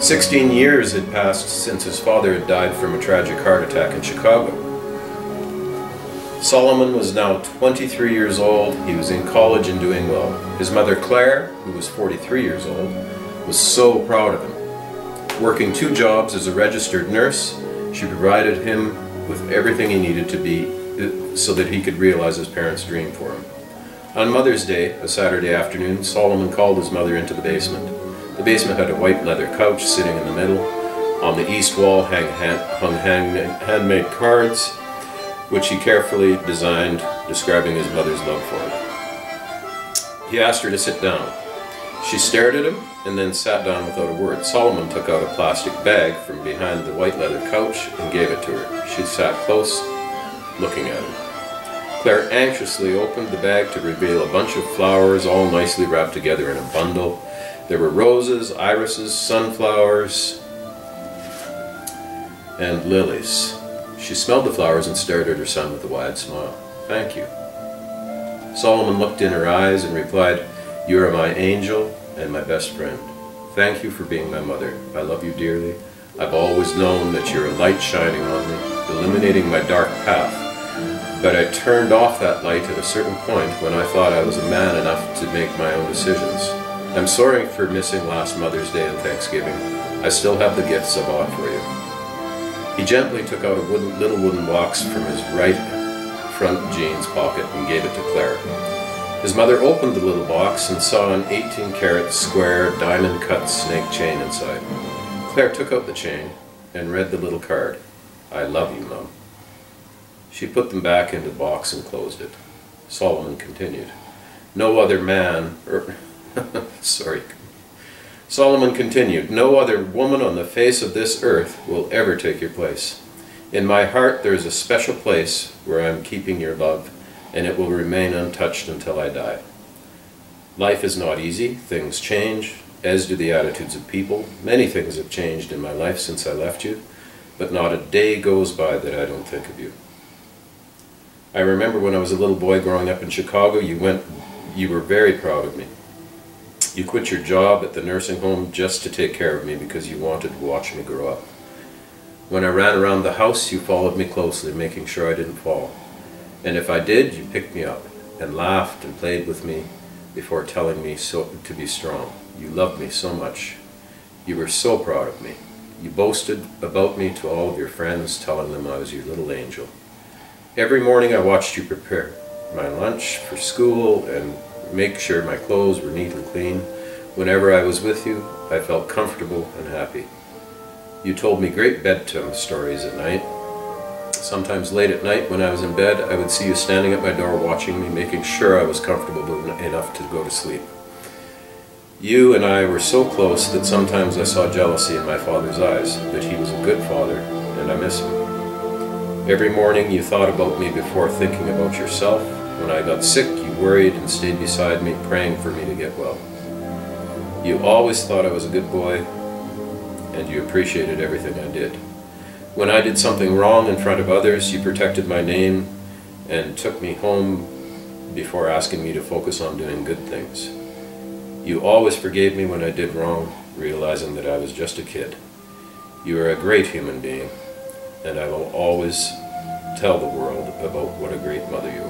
16 years had passed since his father had died from a tragic heart attack in Chicago. Solomon was now 23 years old. He was in college and doing well. His mother Claire, who was 43 years old, was so proud of him. Working 2 jobs as a registered nurse, she provided him with everything he needed to be so that he could realize his parents' dream for him. On Mother's Day, a Saturday afternoon, Solomon called his mother into the basement. The basement had a white leather couch sitting in the middle. On the east wall hung handmade cards, which he carefully designed, describing his mother's love for him. He asked her to sit down. She stared at him and then sat down without a word. Solomon took out a plastic bag from behind the white leather couch and gave it to her. She sat close, looking at him. Claire anxiously opened the bag to reveal a bunch of flowers, all nicely wrapped together in a bundle. There were roses, irises, sunflowers, and lilies. She smelled the flowers and stared at her son with a wide smile. "Thank you." Solomon looked in her eyes and replied, "You are my angel and my best friend. Thank you for being my mother. I love you dearly. I've always known that you're a light shining on me, illuminating my dark path. But I turned off that light at a certain point when I thought I was a man enough to make my own decisions. I'm sorry for missing last Mother's Day and Thanksgiving. I still have the gifts I bought for you." He gently took out a little wooden box from his right front jeans pocket and gave it to Claire. His mother opened the little box and saw an 18-karat square diamond-cut snake chain inside. Claire took out the chain and read the little card. "I love you, Mom." She put them back into the box and closed it. Solomon continued. "No other man, Solomon continued, "No other woman on the face of this earth will ever take your place. In my heart there is a special place where I am keeping your love, and it will remain untouched until I die. Life is not easy. Things change, as do the attitudes of people. Many things have changed in my life since I left you, but not a day goes by that I don't think of you. I remember when I was a little boy growing up in Chicago, you were very proud of me. You quit your job at the nursing home just to take care of me because you wanted to watch me grow up. When I ran around the house, you followed me closely, making sure I didn't fall. And if I did, you picked me up and laughed and played with me before telling me to be strong. You loved me so much. You were so proud of me. You boasted about me to all of your friends, telling them I was your little angel. Every morning I watched you prepare my lunch for school and make sure my clothes were neat and clean. Whenever I was with you, I felt comfortable and happy. You told me great bedtime stories at night. Sometimes late at night when I was in bed, I would see you standing at my door watching me, making sure I was comfortable enough to go to sleep. You and I were so close that sometimes I saw jealousy in my father's eyes, but he was a good father, and I miss him. Every morning you thought about me before thinking about yourself. When I got sick, you worried and stayed beside me, praying for me to get well. You always thought I was a good boy, and you appreciated everything I did. When I did something wrong in front of others, you protected my name and took me home before asking me to focus on doing good things. You always forgave me when I did wrong, realizing that I was just a kid. You are a great human being, and I will always tell the world about what a great mother you are.